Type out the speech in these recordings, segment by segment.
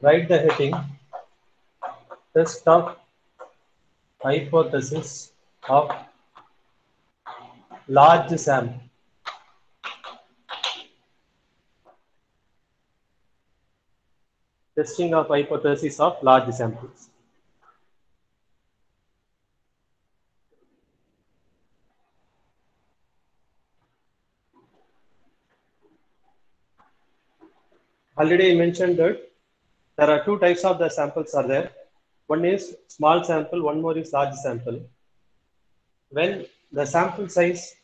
Write the heading test of hypothesis of large sample. Testing of hypothesis of large samples. Already I mentioned that there are two types of the samples are there. One is small sample, one more is large sample. When the sample size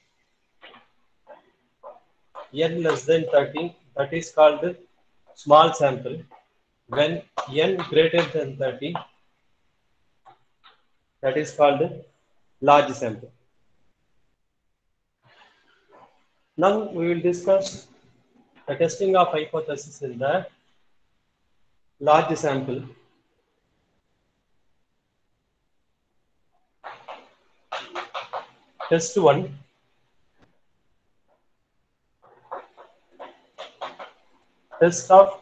n less than 30, that is called small sample. When n greater than 30, that is called large sample. Now we will discuss the testing of hypothesis in the large sample. Test 1. Test of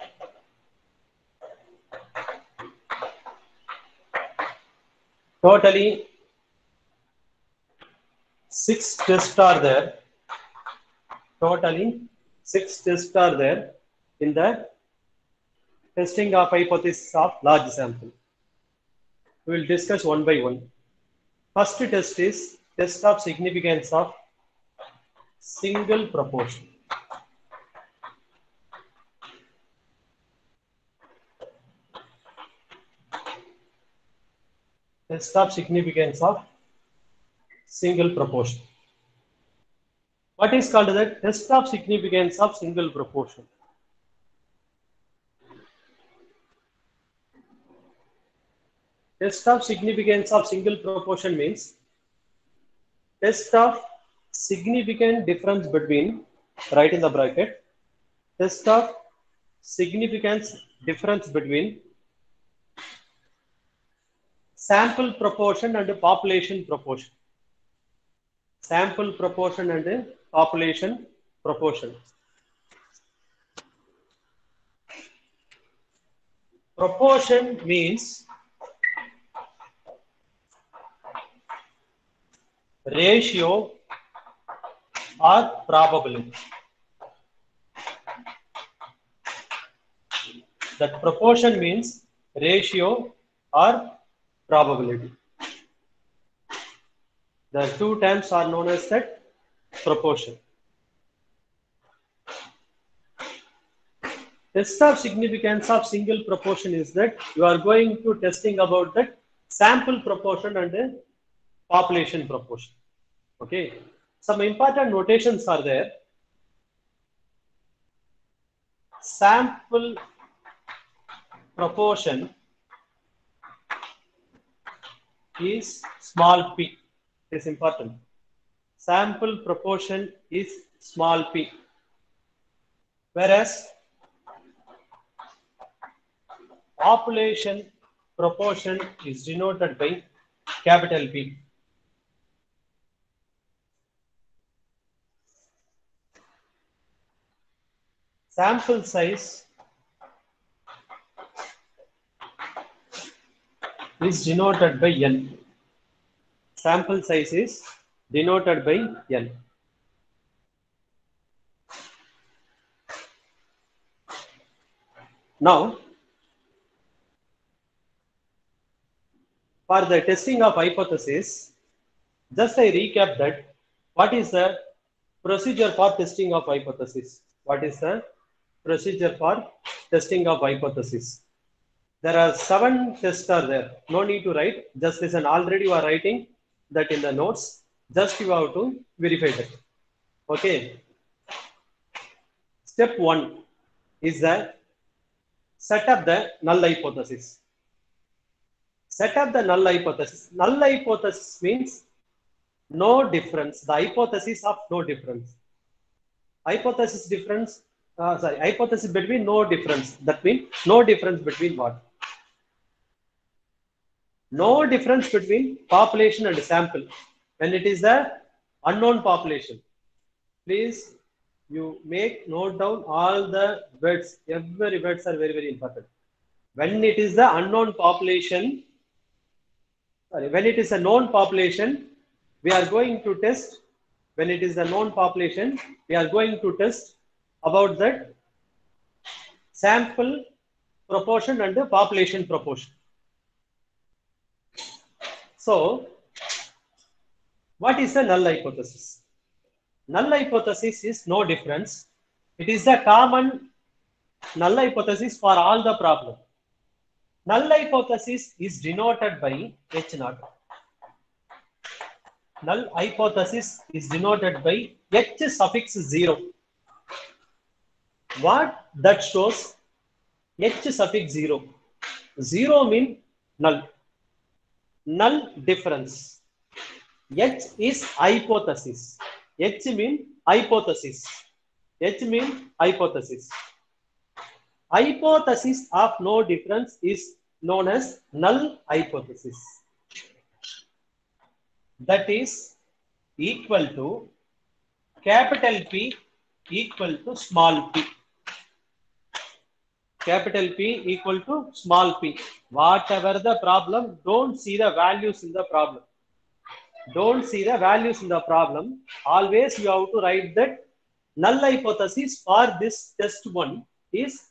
totally 6 tests are there. Totally 6 tests are there in the testing of hypothesis of large sample. We will discuss one by one. First test is test of significance of single proportion. Test of significance of single proportion. What is called the test of significance of single proportion? Test of significance of single proportion means test of significant difference between, write in the bracket, test of significance difference between sample proportion and population proportion. Sample proportion and population proportion. Proportion means ratio or probability. That proportion means ratio or probability. The two terms are known as that proportion. Test of significance of single proportion is that you are going to testing about that sample proportion and population proportion. Okay. Some important notations are there. Sample proportion is small p. It is important. Sample proportion is small p. Whereas population proportion is denoted by capital P. Sample size is denoted by n. Sample size is denoted by n. Now, for the testing of hypothesis, just I recap that what is the procedure for testing of hypothesis? What is the procedure for testing of hypothesis? There are 7 tests are there. No need to write. Just listen. Already you are writing that in the notes. Just you have to verify that. Okay. Step 1 is the set up the null hypothesis. Set up the null hypothesis. Null hypothesis means no difference. The hypothesis of no difference. Hypothesis difference. Hypothesis between no difference. That means no difference between what? No difference between population and sample. When it is the unknown population, please you note down all the words. Every words are very, very important. When it is the unknown population, sorry, when it is a known population, we are going to test. When it is a known population, we are going to test about that sample proportion and the population proportion. So, what is the null hypothesis? Null hypothesis is no difference. It is a common null hypothesis for all the problem. Null hypothesis is denoted by H naught. Null hypothesis is denoted by H suffix 0. What that shows? H suffix 0. 0 means null. Null difference. H is hypothesis. H means hypothesis. H means hypothesis. Hypothesis of no difference is known as null hypothesis. That is equal to capital P equal to small p. Capital P equal to small p. Whatever the problem, don't see the values in the problem. Don't see the values in the problem. Always you have to write that null hypothesis for this test one is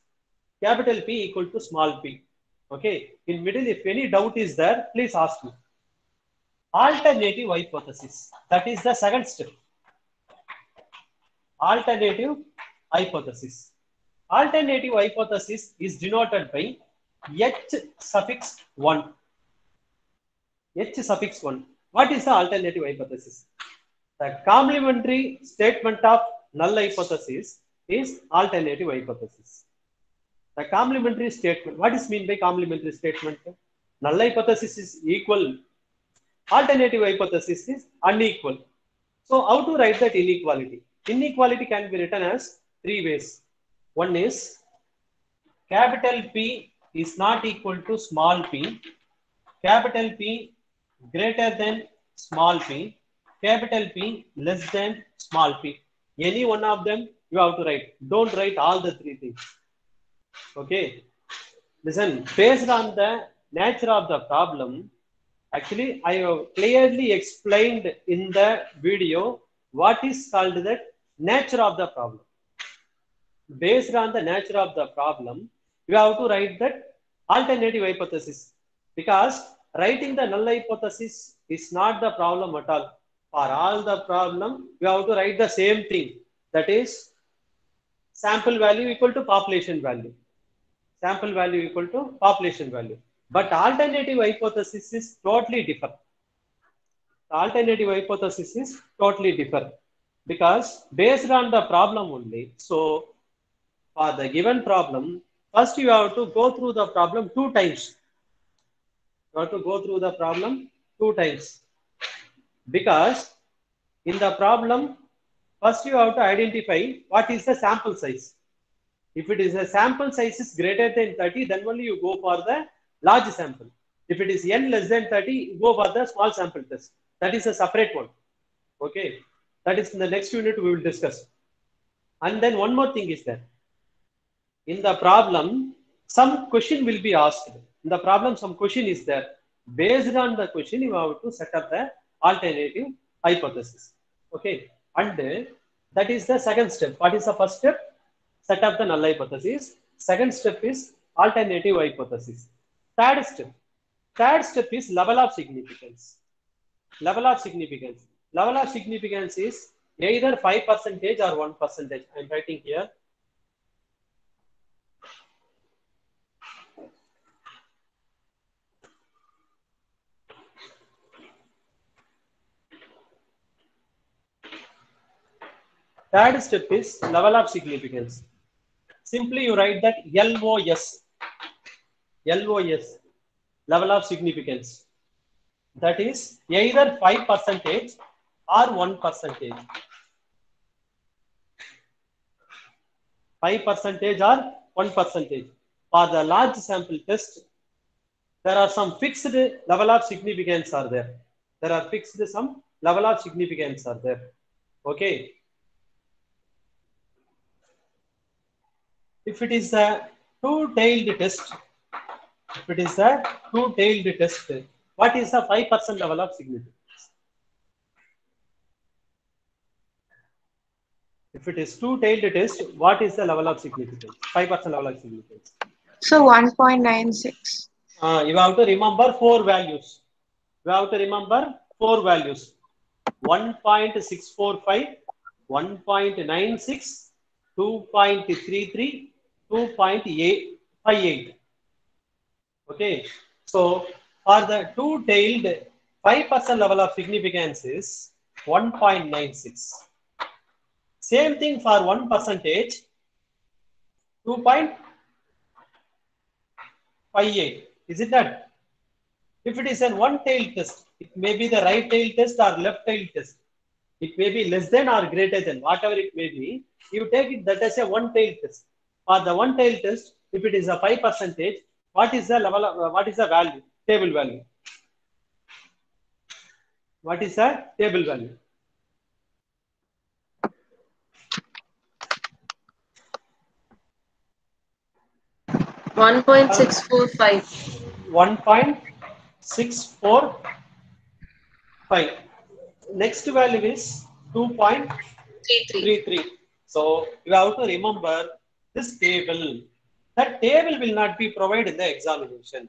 capital P equal to small p. Okay. In middle, if any doubt is there, please ask me. Alternative hypothesis. That is the second step. Alternative hypothesis. Alternative hypothesis is denoted by H suffix 1. H suffix 1. What is the alternative hypothesis? The complementary statement of null hypothesis is alternative hypothesis. The complementary statement. What is mean by complementary statement? Null hypothesis is equal. Alternative hypothesis is unequal. So how to write that inequality? Inequality can be written as three ways. One is capital P is not equal to small p. Capital P greater than small p. Capital P less than small p. Any one of them you have to write. Don't write all the three things. Okay. Listen, based on the nature of the problem, actually I have clearly explained in the video what is called the nature of the problem. Based on the nature of the problem, you have to write that alternative hypothesis, because writing the null hypothesis is not the problem at all. For all the problem, you have to write the same thing, that is sample value equal to population value. Sample value equal to population value. But alternative hypothesis is totally different. The alternative hypothesis is totally different, because based on the problem only. So for the given problem, first you have to go through the problem 2 times. You have to go through the problem 2 times. Because in the problem, first you have to identify what is the sample size. If it is a sample size is greater than 30, then only you go for the large sample. If it is n less than 30, you go for the small sample test. That is a separate one. Okay. That is in the next unit we will discuss. And then one more thing is that in the problem, some question will be asked. In the problem, some question is there. Based on the question, you have to set up the alternative hypothesis. Okay. And that is the second step. What is the first step? Set up the null hypothesis. Second step is alternative hypothesis. Third step is level of significance. Level of significance. Level of significance is either 5% or 1%. I am writing here. Third step is level of significance. Simply you write that LOS, level of significance. That is either 5% or 1%. 5% or 1%. For the large sample test, there are some fixed level of significance are there. There are fixed some level of significance are there. Okay. If it is a two-tailed test, If it is a two-tailed test, what is the 5% level of significance? If it is two-tailed test, what is the level of significance? 5% level of significance. So 1.96. You have to remember four values. You have to remember four values. 1.645, 1.96, 2.33, 2.58. Okay. So for the two-tailed, 5% level of significance is 1.96. Same thing for 1%, 2.58. Is it that? If it is a one-tailed test, it may be the right-tailed test or left-tailed test. It may be less than or greater than, whatever it may be. You take it that as a one-tailed test. For the one-tailed test, if it is a 5%, what is the level of, what is the value? Table value. What is the table value? 1.645. 1.645. Next value is 33. 2.33. So you have to remember this table. That table will not be provided in the examination.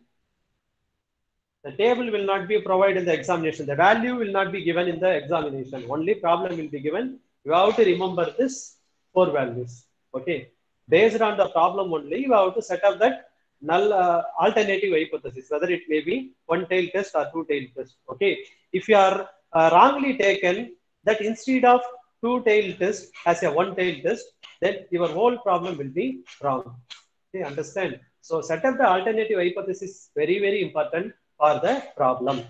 The table will not be provided in the examination. The value will not be given in the examination. Only problem will be given. You have to remember this four values. Okay. Based on the problem only, you have to set up that null alternative hypothesis, whether it may be one-tail test or two-tail test. Okay. If you are wrongly taken that instead of two-tail test as a one-tail test, then your whole problem will be wrong. Okay, understand? So set up the alternative hypothesis, very, very important for the problem.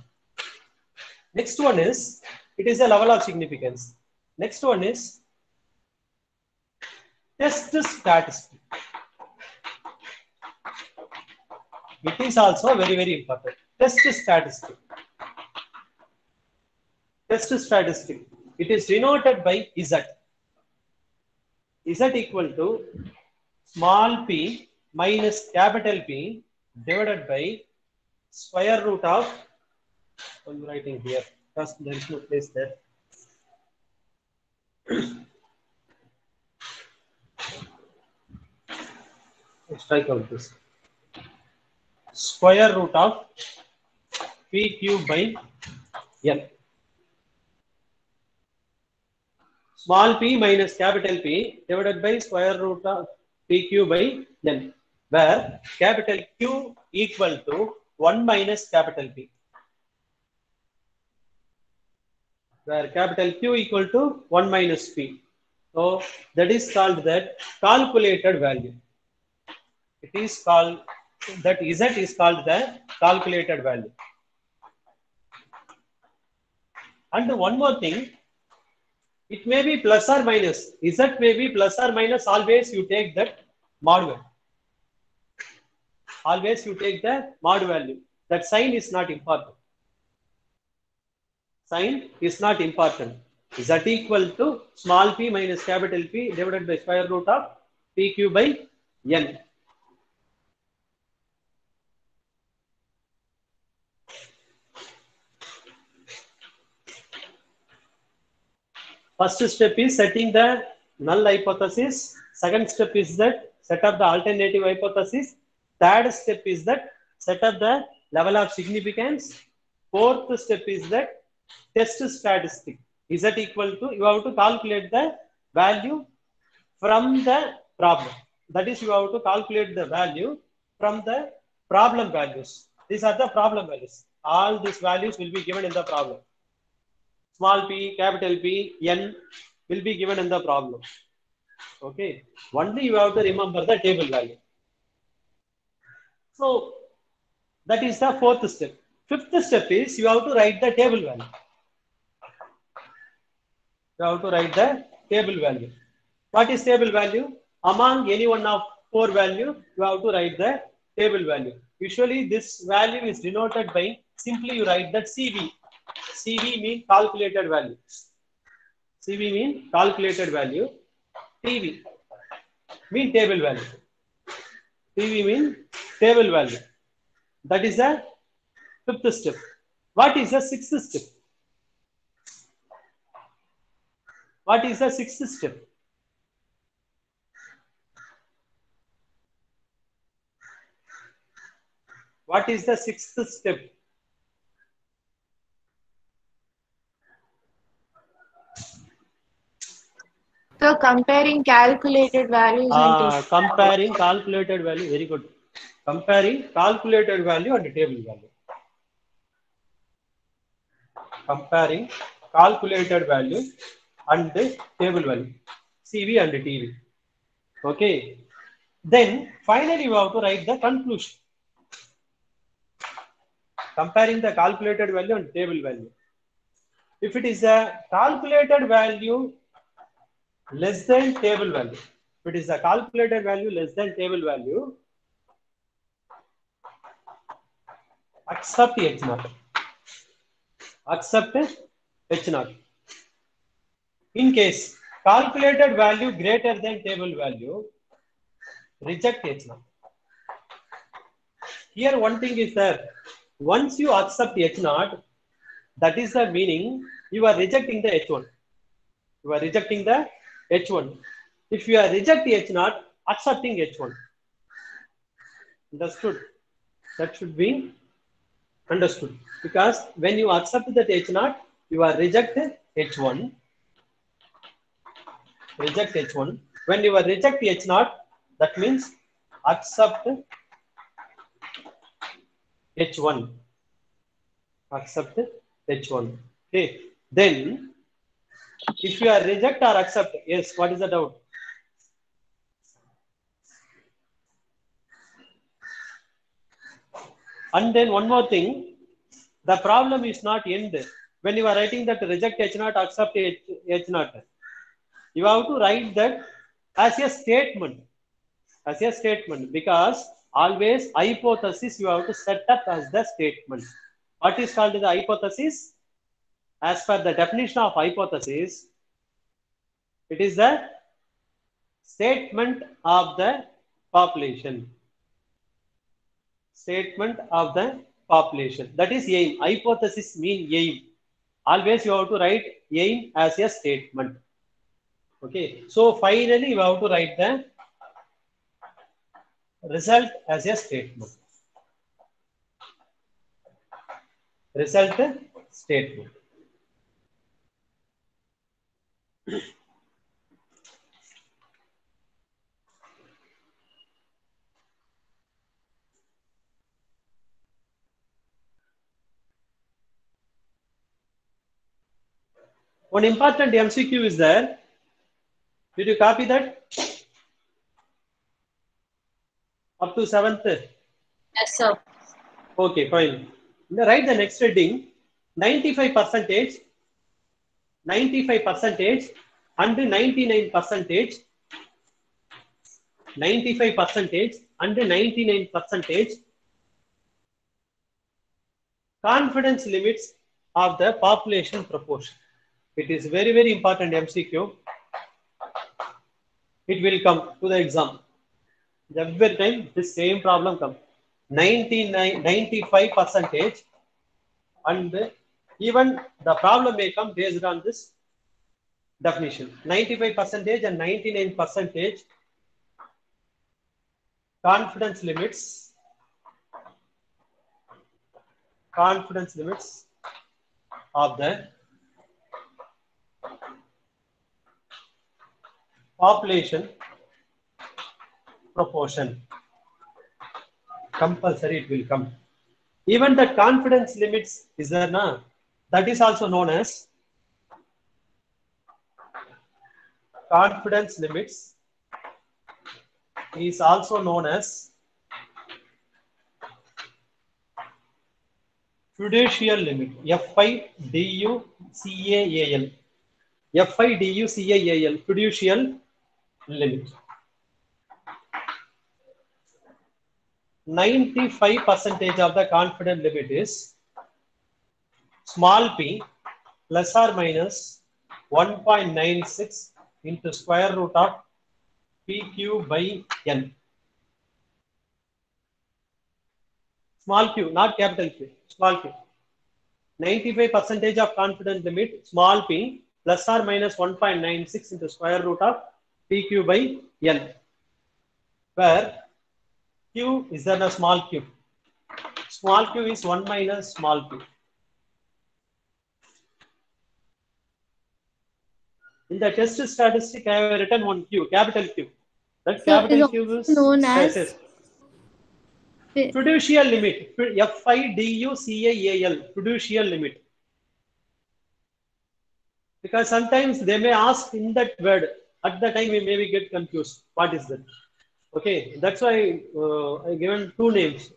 Next one is, it is a level of significance. Next one is test statistic. It is also very, very important. Test statistic. Test statistic. It is denoted by Z. Z equal to small p minus capital P divided by square root of, I'm writing here because there is no place there. Let's strike out this. Square root of P cube by N. Small p minus capital P divided by square root of P cube by N, where capital Q equal to 1 minus capital P. Where capital Q equal to 1 minus P. So that is called that calculated value. It is called that Z is called the calculated value. And one more thing, it may be plus or minus. Z may be plus or minus. Always you take that mod value. Always you take the mod value. That sign is not important. Sign is not important. Z equal to small p minus capital P divided by square root of P cube by N. First step is setting the null hypothesis. Second step is that set up the alternative hypothesis. Third step is that set up the level of significance. Fourth step is that test statistic. Z equal to, you have to calculate the value from the problem. That is, you have to calculate the value from the problem values. These are the problem values. All these values will be given in the problem. Small p, capital P, N will be given in the problem. Okay. Only you have to remember the table value. So that is the fourth step. Fifth step is you have to write the table value. You have to write the table value. What is table value? Among any one of four value, you have to write the table value. Usually this value is denoted by simply you write that CV. CV means calculated value. CV means calculated value. TV means table value. TV means table value. That is the fifth step. What is the sixth step? What is the sixth step? What is the sixth step? So comparing calculated values and Comparing calculated value. Very good. Comparing calculated value and table value. Comparing calculated value and table value. CV and TV. Okay. Then finally you have to write the conclusion. Comparing the calculated value and table value. If it is a calculated value less than table value, if it is a calculated value less than table value, accept H0. Accept H0. In case calculated value greater than table value, reject H0. Here one thing is that once you accept H0, that is the meaning you are rejecting the H1. You are rejecting the H1. If you are rejecting H0, accepting H1. Understood? That should be understood. Because when you accept that H0, you are rejecting H1. Reject H1. When you are reject H0, that means accept H1. Accept H1. Okay. Then, if you are reject or accept, yes, what is the doubt? And then one more thing, the problem is not end. When you are writing that reject H0, accept H0, you have to write that as a statement. As a statement, because always hypothesis you have to set up as the statement. What is called the hypothesis? As per the definition of hypothesis, it is the statement of the population. Statement of the population. That is aim. Hypothesis mean aim. Always you have to write aim as a statement. Okay. So finally you have to write the result as a statement. Result statement. One important MCQ is there. Did you copy that? Up to 7th? Yes, sir. Okay, fine. Write the next heading. 95%, 95% and 99%, 95% and 99% confidence limits of the population proportion. It is very, very important MCQ. It will come to the exam. Every time the same problem comes. 95% and even the problem may come based on this definition. 95% and 99% confidence limits of the population proportion. Compulsory it will come. Even the confidence limits is there na? That is also known as confidence limits is also known as fiducial limit. FIDUCAAL. FIDUCAAL. Fiducial limit. 95% of the confidence limit is small p plus or minus 1.96 into square root of PQ by N. Small q, not capital Q. Small q. 95% of confidence limit, small p, plus or minus 1.96 into square root of pq by L, where q is then a small q. Small q is 1 minus small q. In the test statistic, I have written one q, capital Q. That So capital is Q also is known as fiducial limit, FIDUCIAL, fiducial limit. Because sometimes they may ask in that word, at the time we maybe get confused. What is that? Okay, that's why I given two names,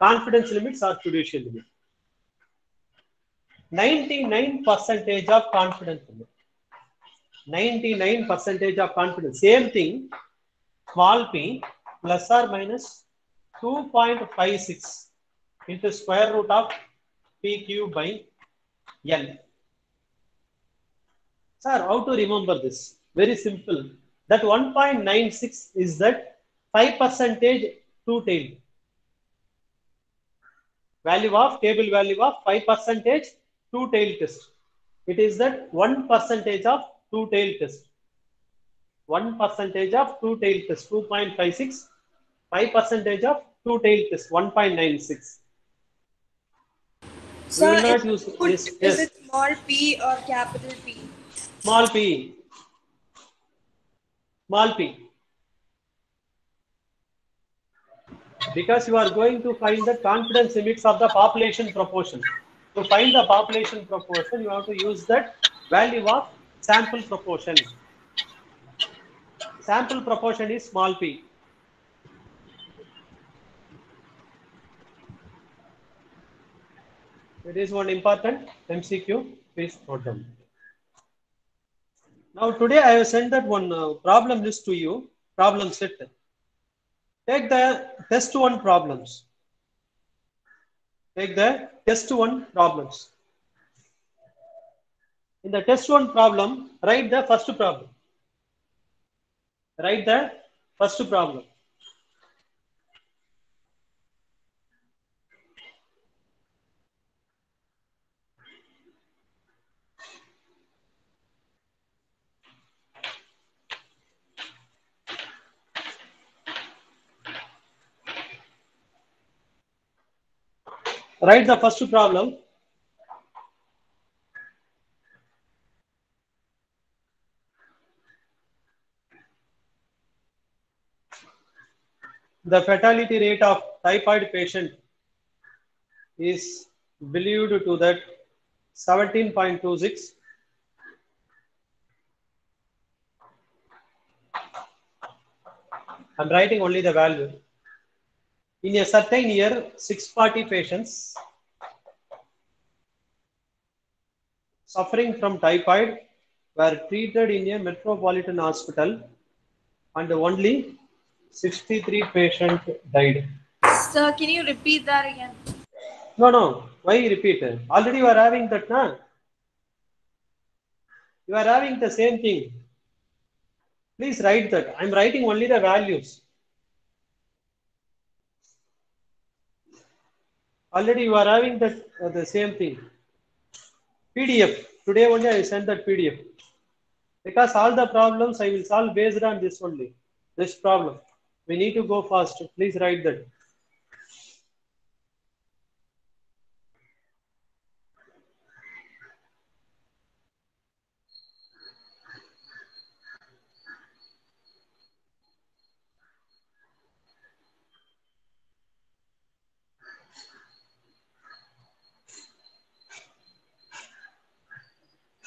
confidence limits or fiducial limit. 99% of confidence limit. 99% of confidence. Same thing, small p plus or minus 2.56 into square root of pq by L. Sir, how to remember this? Very simple. That 1.96 is that 5% two-tailed. Value of table value of 5% two-tailed test. It is that 1% of two-tailed test. 1% of two-tailed test, 2.56. 5% of two-tailed test, 1.96. We Sir, will not use this. is Yes. it small p or capital P? Small p. Small p. Because you are going to find the confidence limits of the population proportion. To find the population proportion, you have to use that value of sample proportion. Sample proportion is small p. It is one important MCQ. Please note down. Now today I have sent that one problem list to you. Problem set. Take the test one problems. Take the test one problems. In the test one problem, write the first problem. Write the first problem. Write the first problem. The fatality rate of typhoid patient is believed to that 17.26. I'm writing only the value. In a certain year, 640 patients suffering from typhoid were treated in a metropolitan hospital and only 63 patients died. Sir, can you repeat that again? No. Why repeat? Already you are having that, na? You are having the same thing. Please write that. I'm writing only the values. Already you are having that the same thing. PDF. Today only I send that PDF. Because all the problems I will solve based on this only. This problem. We need to go fast. Please write that.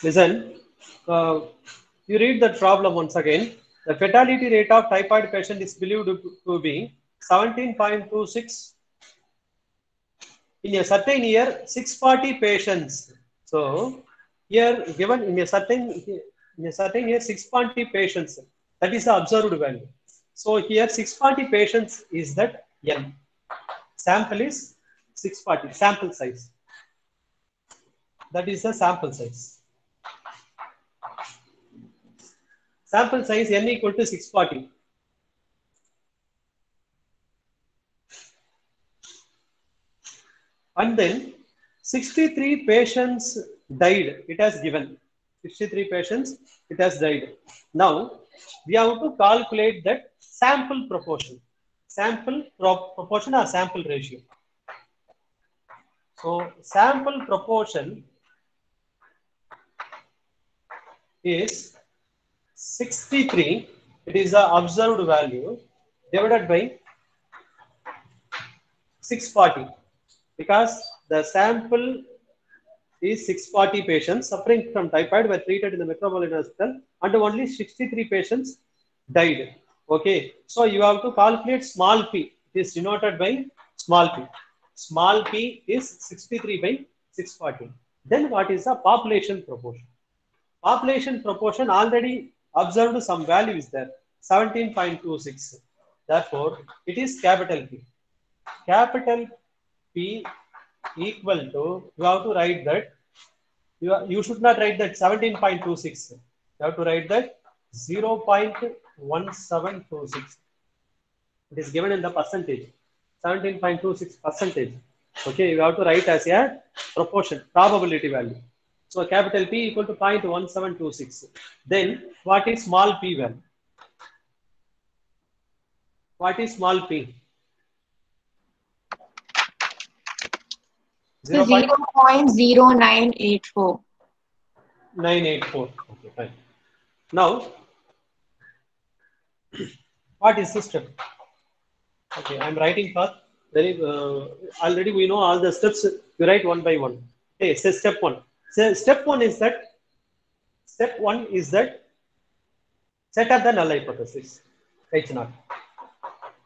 Listen, you read that problem once again. The fatality rate of typhoid patient is believed to be 17.26. In a certain year, 640 patients. So here given in a certain year, 640 patients. That is the observed value. So here 640 patients is that N. Sample is 640. Sample size. That is the sample size. Sample size N equal to 640. And then 63 patients died. It has given 63 patients. It has died. Now we have to calculate that sample proportion. Proportion or sample ratio. So sample proportion is 63. It is the observed value divided by 640, because the sample is 640 patients suffering from typhoid were treated in the Metropolitan Hospital and only 63 patients died. Okay, so you have to calculate small p. It is denoted by small p. Small p is 63 by 640. Then what is the population proportion? Population proportion already observed some value is there, 17.26. Therefore, it is capital P. Capital P equal to, you have to write that, you should not write that 17.26. You have to write that 0.1726. It is given in the percentage, 17.26 percentage. Okay, you have to write as a proportion, probability value. So capital P equal to 0.1726. Then what is small p value? What is small p? 0.0984. 984. Okay, fine. Now, what is the step? Okay, I'm writing for very already we know all the steps. You write one by one. Okay, so step one. So step one is that set up the null hypothesis H0.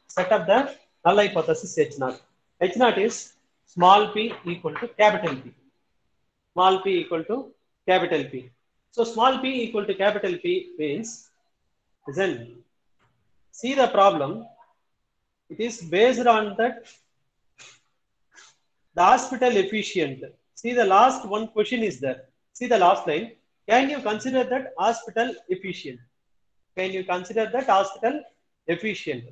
Set up the null hypothesis H0. H0 is small p equal to capital P. Small p equal to capital P. So small p equal to capital P means, listen, see the problem. It is based on that the hospital efficient. See the last one question is there. See the last line. Can you consider that hospital efficient? Can you consider that hospital efficient?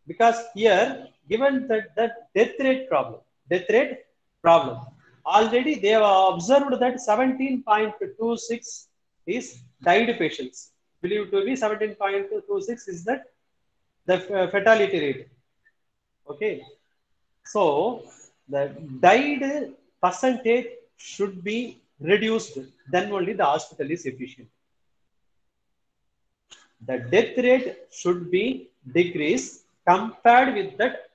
Because here given that death rate problem, already they have observed that 17.26 is died patients. Believed to be 17.26 is that the fatality rate. Okay, so the died percentage should be reduced, then only the hospital is efficient. The death rate should be decreased compared with that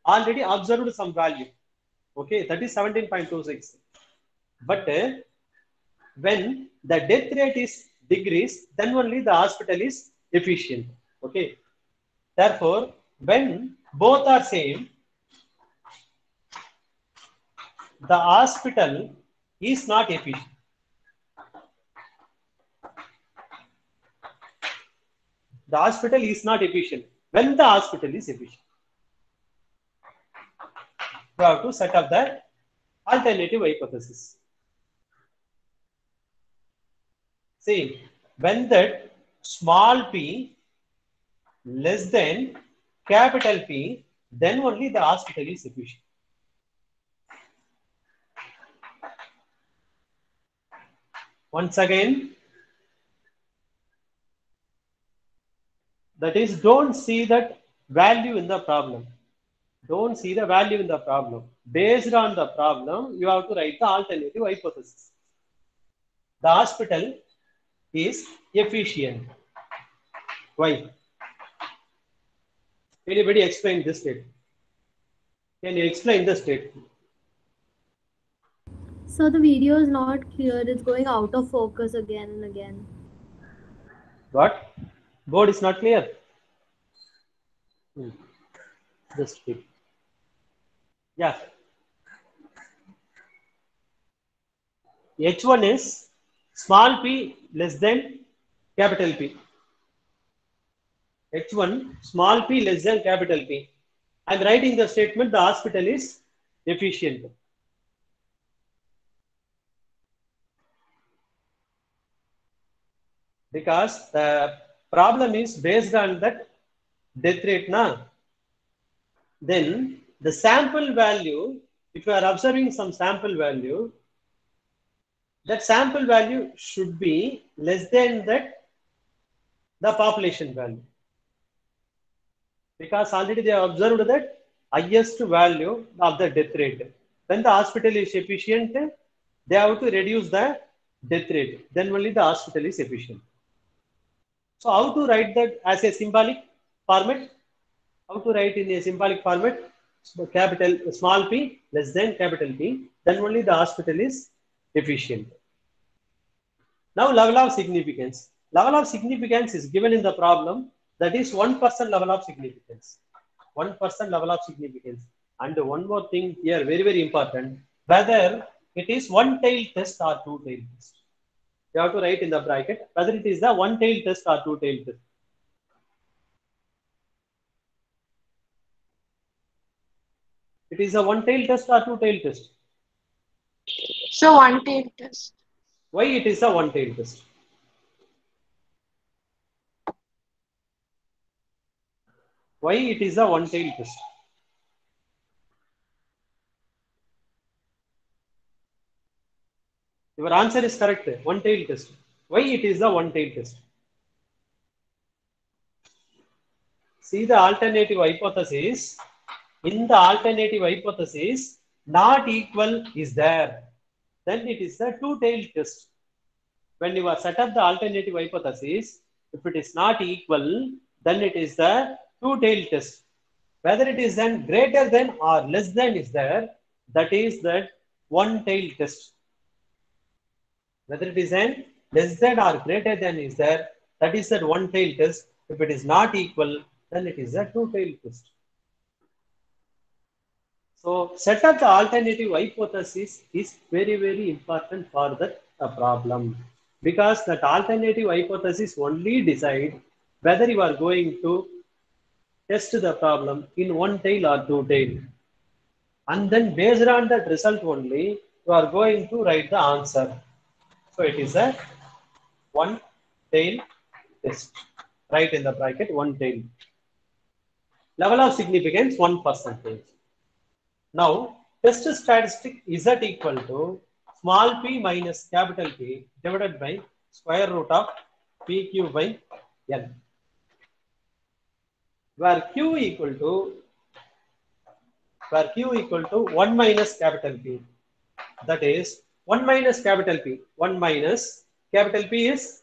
already observed some value. Okay, that is 17.26. But when the death rate is decreased, then only the hospital is efficient. Okay, therefore, when both are same, the hospital is not efficient. The hospital is not efficient. When the hospital is efficient, you have to set up the alternative hypothesis. See, when that small p less than capital P, then only the hospital is efficient. Once again, that is, don't see that value in the problem. Don't see the value in the problem. Based on the problem, you have to write the alternative hypothesis. The hospital is efficient. Why? Anybody explain this statement? Can you explain the statement? So the video is not clear. It's going out of focus again and again. What? Board is not clear. Just read. Yeah. H1 is small p less than capital P. H1 small p less than capital P. I'm writing the statement the hospital is efficient. Because the problem is based on that death rate, na? Then the sample value If you are observing some sample value, that sample value should be less than that the population value, because already they have observed that highest value of the death rate. When the hospital is efficient, they have to reduce the death rate. Then only the hospital is efficient. So how to write that as a symbolic format? How to write in a symbolic format? So capital small p less than capital P. Then only the hospital is efficient. Now level of significance. Level of significance is given in the problem, that is 1% level of significance. 1% level of significance. And one more thing here, very, very important, whether it is one-tailed test or two-tailed test. You have to write in the bracket whether it is the one-tailed test or two-tailed test. It is a one-tailed test or two-tailed test. So one-tailed test. Why it is a one-tailed test? Why it is a one-tailed test? Your answer is correct. One-tailed test. Why it is a one-tailed test? See the alternative hypothesis. In the alternative hypothesis, not equal is there. Then it is a two-tailed test. When you are set up the alternative hypothesis, if it is not equal, then it is the two-tailed test. Whether it is then greater than or less than is there, that is that one-tailed test. Whether it is then less than or greater than is there, that is that one-tailed test. If it is not equal, then it is a two-tailed test. So set up the alternative hypothesis is very, very important for that problem, because that alternative hypothesis only decide whether you are going to test the problem in one tail or two tail. And then based on that result only, you are going to write the answer. So it is a one tail test. Write in the bracket one tail. Level of significance 1%. Now, test statistic Z equal to small p minus capital P divided by square root of PQ by N, where Q equal to 1 minus capital P. That is 1 minus capital P. 1 minus capital P is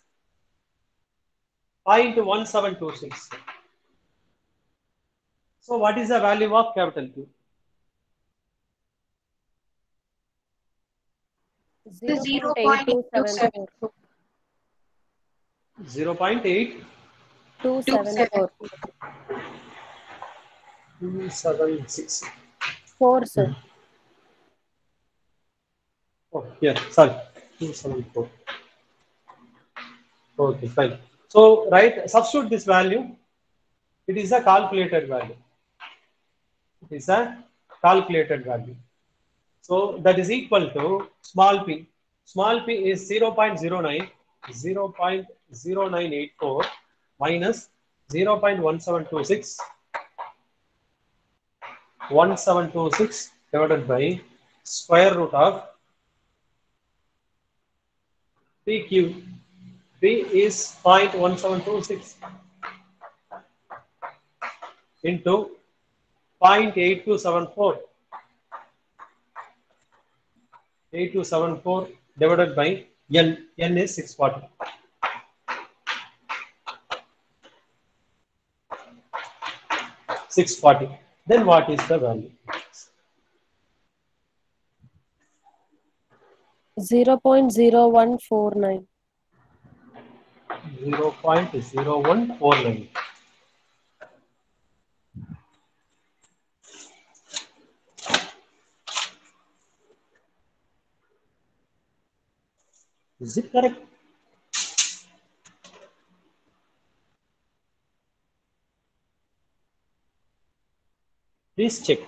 0.1726. So what is the value of capital P? 0.8274. 0.8274. 276. 4, sir. Oh, yeah, sorry. 274. Okay, fine. So, right, substitute this value. It is a calculated value. It is a calculated value. So, that is equal to small p. Small p is 0.09, 0.0984 minus 0.1726, 1726 divided by square root of PQ. P is 0.1726 into 0.8274. 8274 divided by N. N is 640. Then what is the value? 0.0149. 0.0149. Is it correct? Please check.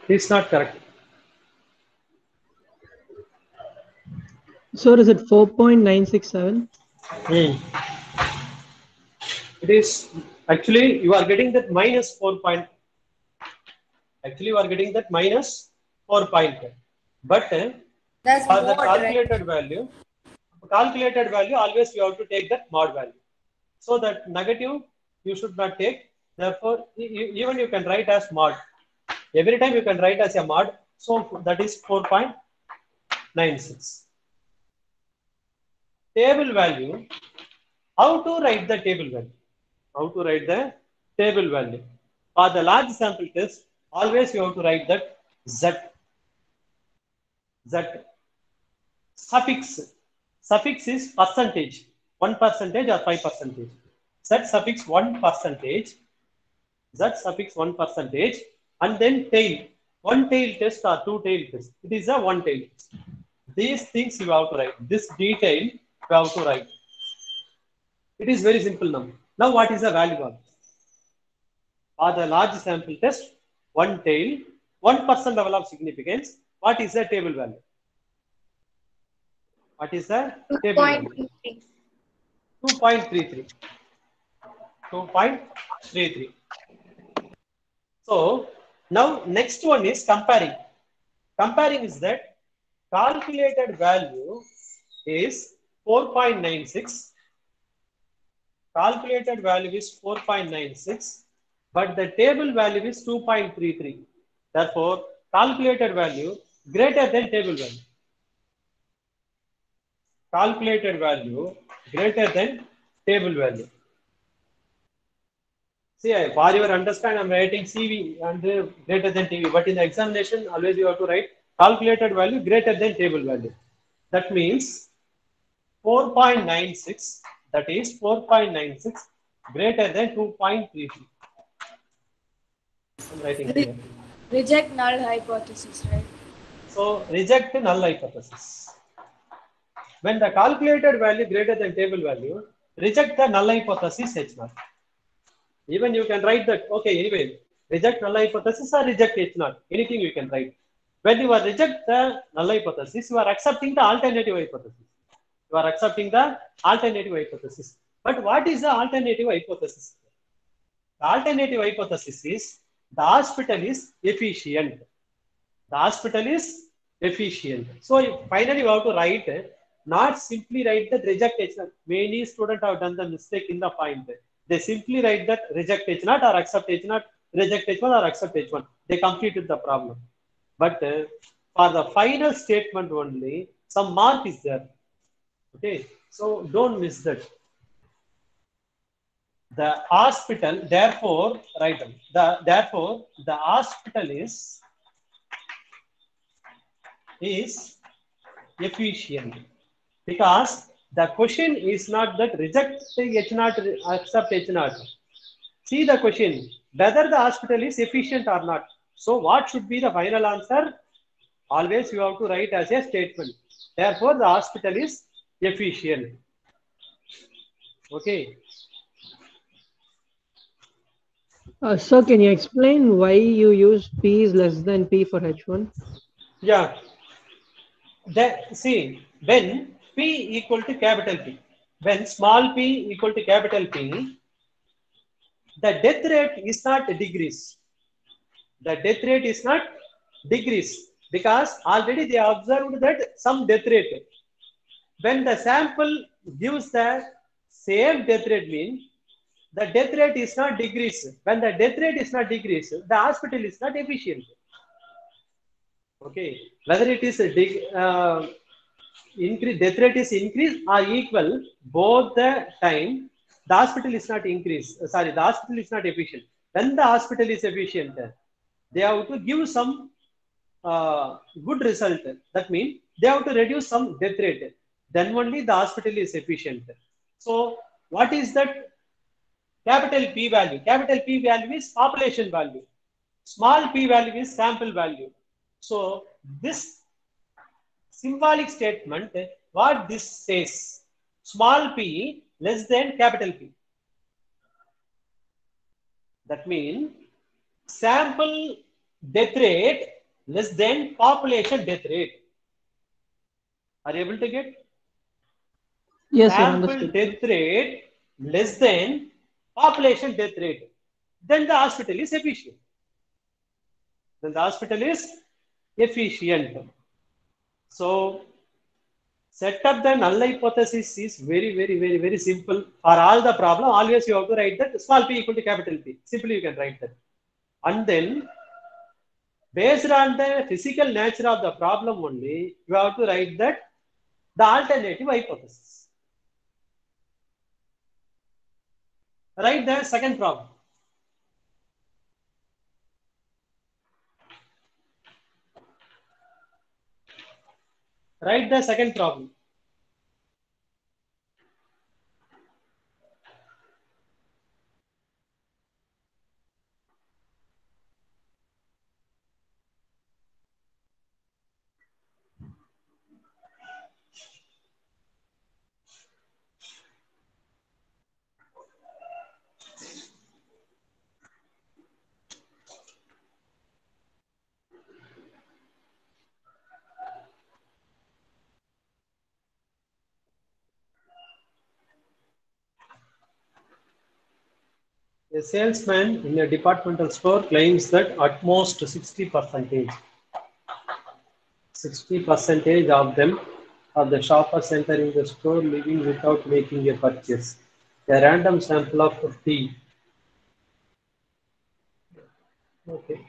It's not correct. Sir, is it 4.967? It is actually you are getting that minus 4 point. Actually, you are getting that minus 4 point. But That's for the mod, right? calculated value always you have to take that mod value. So that negative you should not take. Therefore, even you can write as mod. Every time you can write as a mod. So that is 4.96. Table value. How to write the table value? How to write the table value? For the large sample test, always you have to write that Z. Z. Suffix is percentage. 1% or 5%. Z suffix 1%. Z suffix 1%. And then tail. One tail test or two tail test. It is a one tail test. These things you have to write. This detail you have to write. It is very simple now. Now what is the value of? For the large sample test, one tail, 1% level of significance. What is the table value? What is the table value? 2.33. 2.33. So now next one is comparing. Comparing is that calculated value is 4.96. Calculated value is 4.96, but the table value is 2.33. Therefore, calculated value greater than table value. Calculated value greater than table value. See, for your understand, I'm writing CV and greater than TV, but in the examination, always you have to write calculated value greater than table value. That means 4.96, that is 4.96 greater than 2.33. I'm writing here. Reject null hypothesis, right? So reject null hypothesis. When the calculated value greater than table value, reject the null hypothesis H0. Even you can write that, okay, anyway, reject null hypothesis or reject H0. Anything you can write. When you are reject the null hypothesis, you are accepting the alternative hypothesis. You are accepting the alternative hypothesis. But what is the alternative hypothesis? The alternative hypothesis is the hospital is efficient. The hospital is efficient. So finally you have to write, not simply write that reject H0. Many students have done the mistake in the point. They simply write that reject H0 or accept H0, reject H1 or accept H1. They completed the problem. But for the final statement only, some mark is there. Okay, so don't miss that. The hospital, therefore, write them. Therefore, the hospital is efficient, because the question is not that reject H0, accept H0. See the question, whether the hospital is efficient or not. So what should be the final answer? Always you have to write as a statement. Therefore, the hospital is efficient. Okay. Sir, can you explain why you use P is less than P for H1? Yeah. See, when P equal to capital P, when small p equal to capital P, the death rate is not degrees. The death rate is not degrees, because already they observed that some death rate. When the sample gives the same death rate, means the death rate is not degrees. When the death rate is not degrees, the hospital is not efficient. Okay, whether it is a increase, death rate is increased or equal, both the time the hospital is not increased. Sorry, the hospital is not efficient. When the hospital is efficient, they have to give some good result. That means they have to reduce some death rate. Then only the hospital is efficient. So what is that capital P value? Capital P value is population value. Small p value is sample value. So this symbolic statement, what this says, small p less than capital P. That means sample death rate less than population death rate. Are you able to get? Yes, sir, Sample understood. death rate less than population death rate. Then the hospital is efficient. Then the hospital is efficient. So set up the null hypothesis is very simple. For all the problem, always you have to write that small p equal to capital P. Simply you can write that. And then based on the physical nature of the problem only, you have to write that the alternative hypothesis. Write the second problem. Write the second problem. A salesman in a departmental store claims that at most 60% of them of the shoppers entering the store leaving without making a purchase. A random sample of 50. Okay.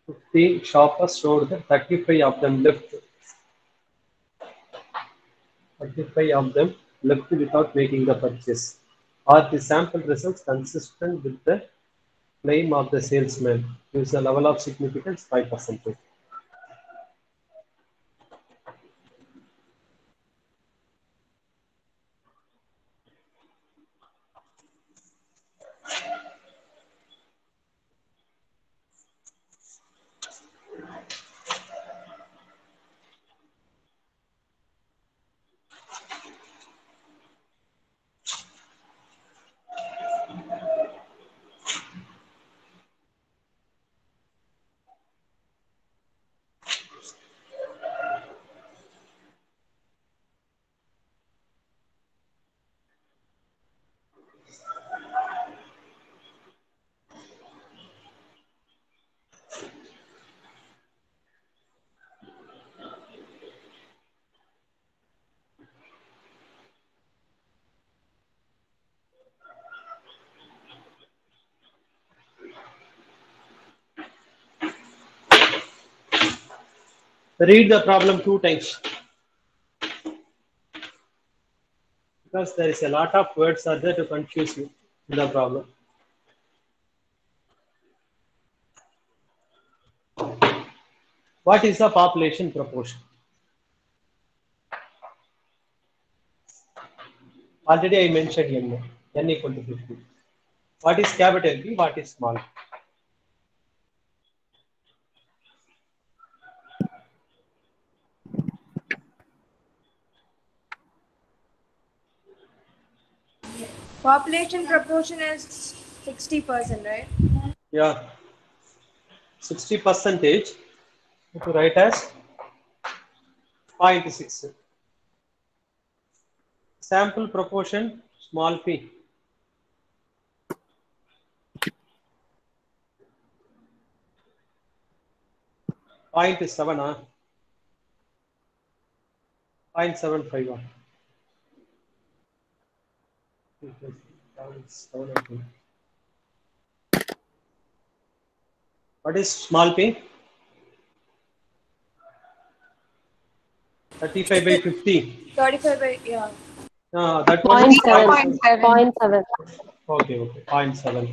50 shoppers showed that 35 of them left. 35 of them left without making the purchase. Are the sample results consistent with the claim of the salesman? Use the level of significance 5%. Read the problem 2 times because there is a lot of words are there to confuse you in the problem. What is the population proportion? Already I mentioned n equal to 50. What is capital P? What is small p? Population proportion is 60%, right? Yeah, 60%. To write as 0.6. Sample proportion small p. 0.7. 0.75. What is small p? 35 by 50. 35 by, yeah. That one is 0.7. 0.7. Okay, 0.7.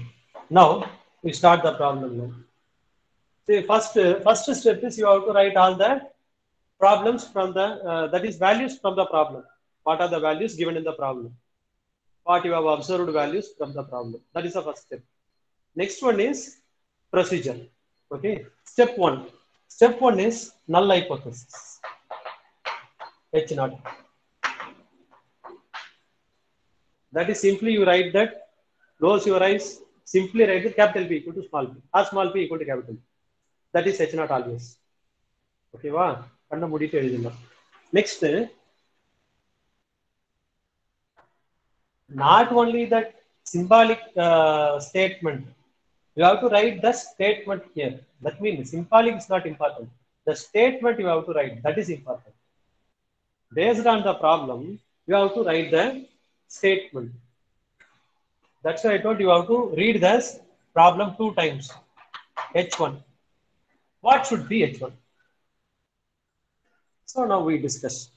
Now we start the problem now. See, first step is you have to write all the problems from the that is values from the problem. What are the values given in the problem? What you have observed values from the problem. That is the first step. Next one is procedure. Okay. Step one. Step one is null hypothesis. H naught. That is simply you write that, close your eyes, simply write the capital P equal to small p or small p equal to capital P. That is H naught always. Okay, va? Kanna mudittu eludunga. Next, not only that symbolic statement, you have to write the statement here. That means symbolic is not important. The statement you have to write, that is important. Based on the problem, you have to write the statement. That's why I told you have to read this problem 2 times. H1. What should be H1? So now we discuss.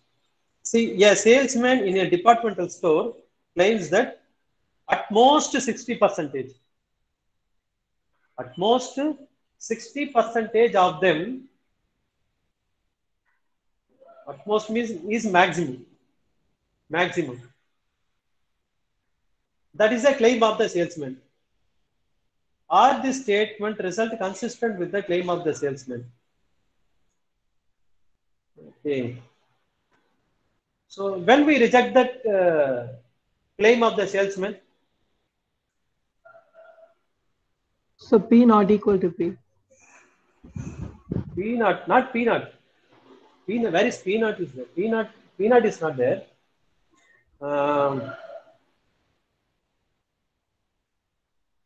See, a salesman in a departmental store claims that at most 60%, at most 60% of them, at most means is maximum. Maximum. That is a claim of the salesman. Are this statement result consistent with the claim of the salesman? Okay. So when we reject that claim of the salesman, So P not equal to P. P naught, not P naught. P naught, where is P naught is there? P naught is not there.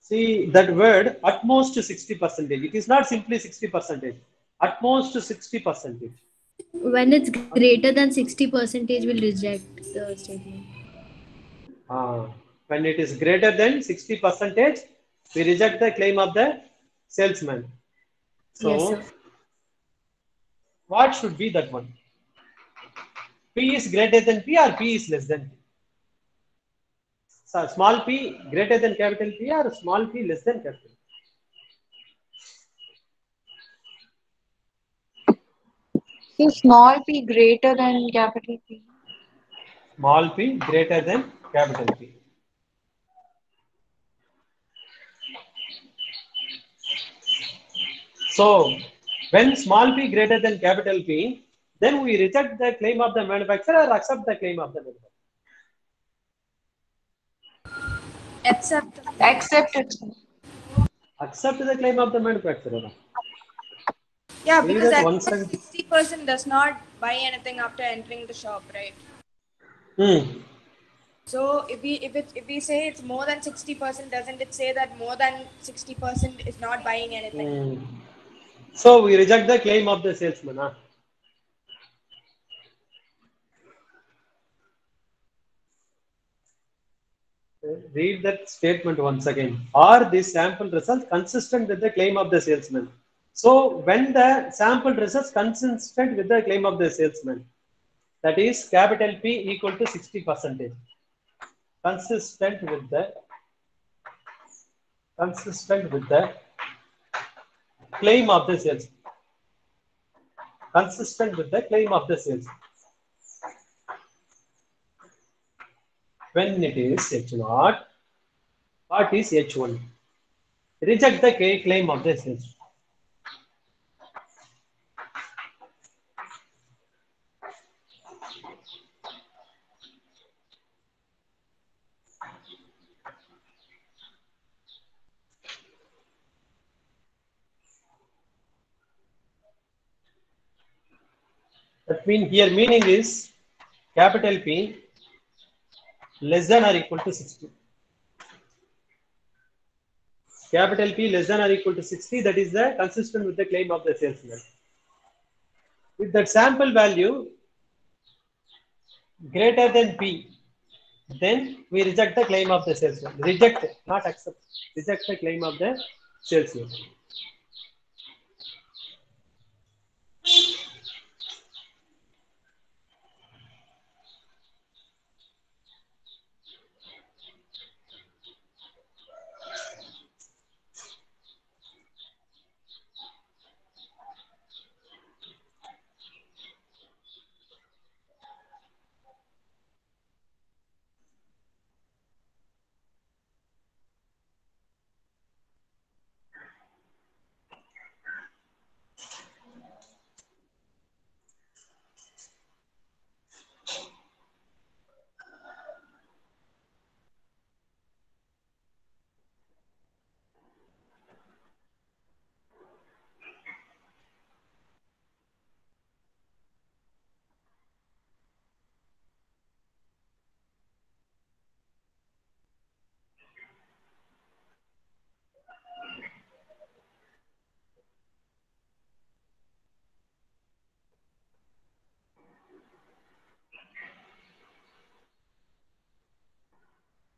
See that word at most 60%. It is not simply 60%. At most 60%. When it's greater than 60%, we'll reject the statement. When it is greater than 60%, we reject the claim of the salesman. So, Yes, sir. what should be that one? P is greater than P or P is less than P? So, small p greater than capital P or small p less than capital P? So small p greater than capital P. Small p greater than capital P. So, when small p greater than capital P, then we reject the claim of the manufacturer or accept the claim of the manufacturer. Except Accept it. Accept the claim of the manufacturer. yeah, See because that that one side. 60% does not buy anything after entering the shop, right? So if we say it's more than 60%, doesn't it say that more than 60% is not buying anything? So we reject the claim of the salesman. Huh? Read that statement once again. Are these sample results consistent with the claim of the salesman? So when the sample results consistent with the claim of the salesman, that is capital P equal to 60%. Consistent with the claim of the salesman. Consistent with the claim of the salesman. When it is H0, what is H1? Reject the claim of the salesman. That means here meaning is capital P less than or equal to 60. Capital P less than or equal to 60, that is the consistent with the claim of the salesman. With that sample value greater than P, then we reject the claim of the salesman. Reject, not accept. Reject the claim of the salesman.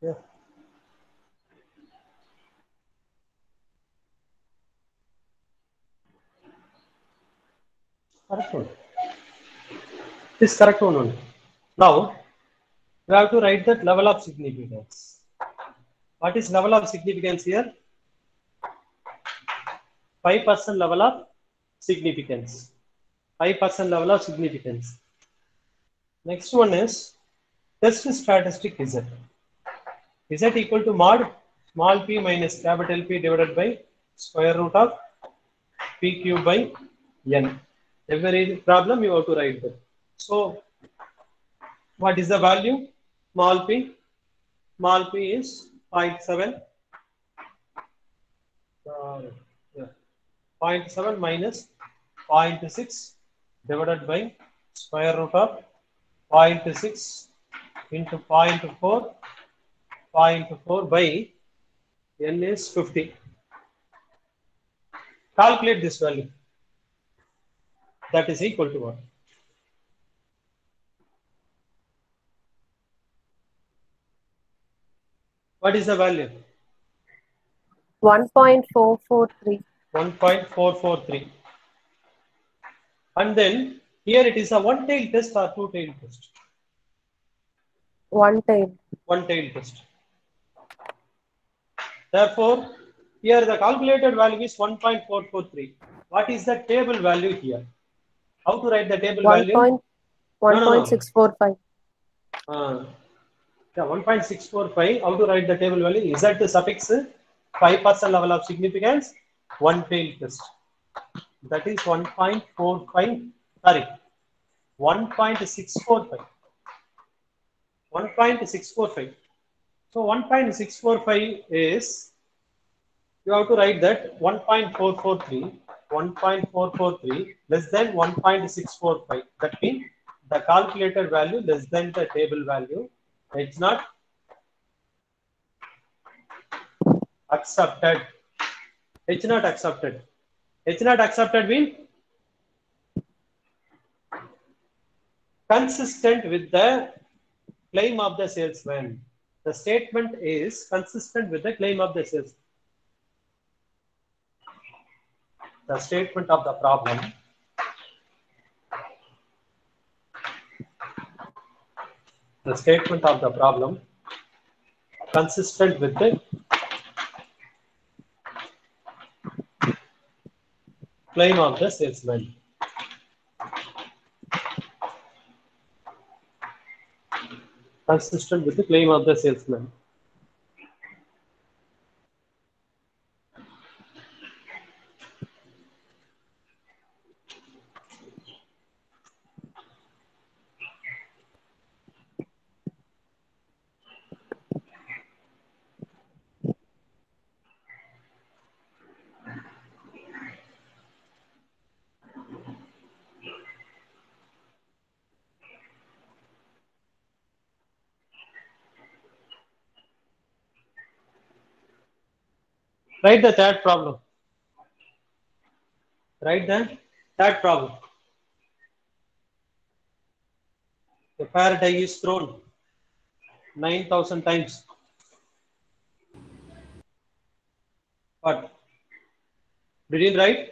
Yeah. Correct one. This correct one only. Now we have to write that level of significance. What is level of significance here? 5% level of significance. 5% level of significance. Next one is test statistic Z. Z equal to mod small p minus capital P divided by square root of PQ by N. Every problem you have to write that. So what is the value? Small p. Small p is 0.7. Yeah. 0.7 minus 0.6 divided by square root of 0.6 into 0.4. 0.4 by N is 50. Calculate this value. That is equal to what? What is the value? 1.443. 1.443. And then here it is a one-tailed test or two-tailed test? One tail. One-tailed test. Therefore, here the calculated value is 1.443. What is the table value here? How to write the table value? 1.645. Yeah, 1.645. How to write the table value? Z the suffix 5% level of significance, one-tailed test. That is 1.45. Sorry, 1.645. 1.645. So 1.645 is, you have to write that 1.443 less than 1.645. That means the calculated value less than the table value. It's not accepted. It's not accepted. It's not accepted means consistent with the claim of the salesman. The statement is consistent with the claim of the salesman. The statement of the problem consistent with the claim of the salesman. Consistent with the claim of the salesman. Write the third problem. Write the third problem. The pair die is thrown 9,000 times. What? Did you write?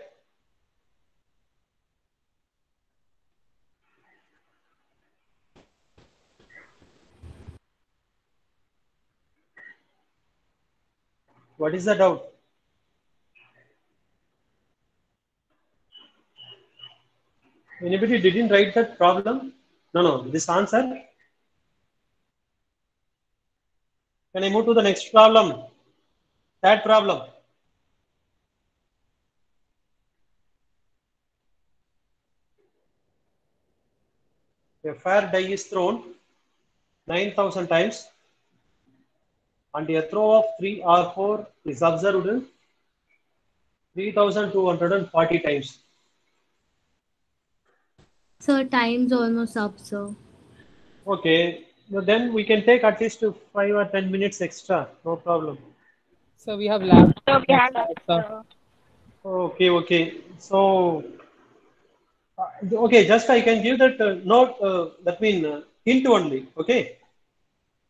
What is the doubt? Anybody didn't write that problem? No, this answer. Can I move to the next problem? Third problem. A fair die is thrown 9,000 times and a throw of 3 or 4 is observed 3,240 times. So time's almost up, sir. Okay, then we can take at least 5 or 10 minutes extra. No problem. So we have lab. Okay. So, okay, just I can give that note, that mean hint only. Okay.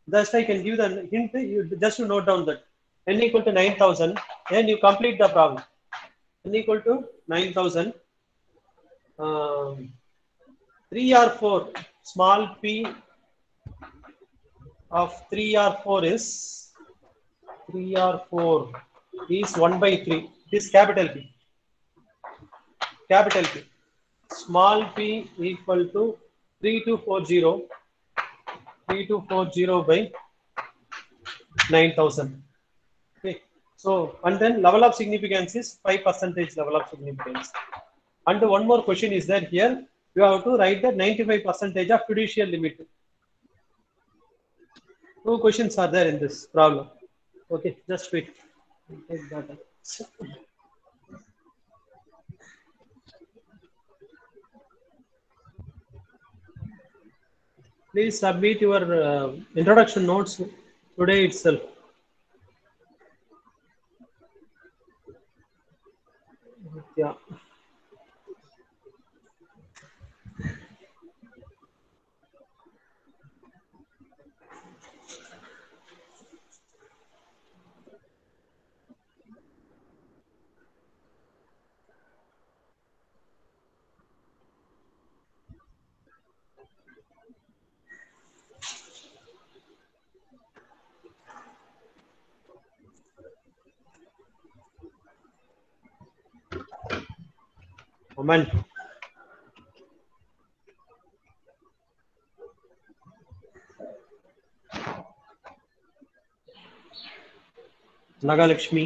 Just I can give the hint. You just to note down that n equal to 9,000, and you complete the problem. N equal to 9,000. 3 or 4, small p of 3 or 4 is 1 by 3. This capital P. Capital P. Small p equal to 3240 by 9,000. Okay. So, and then level of significance is 5% level of significance. And one more question is that here you have to write the 95% of fiducial limit. Two questions are there in this problem. Okay, just wait. Take that out. Please submit your introduction notes today itself. Yeah. Amen. Nagalakshmi.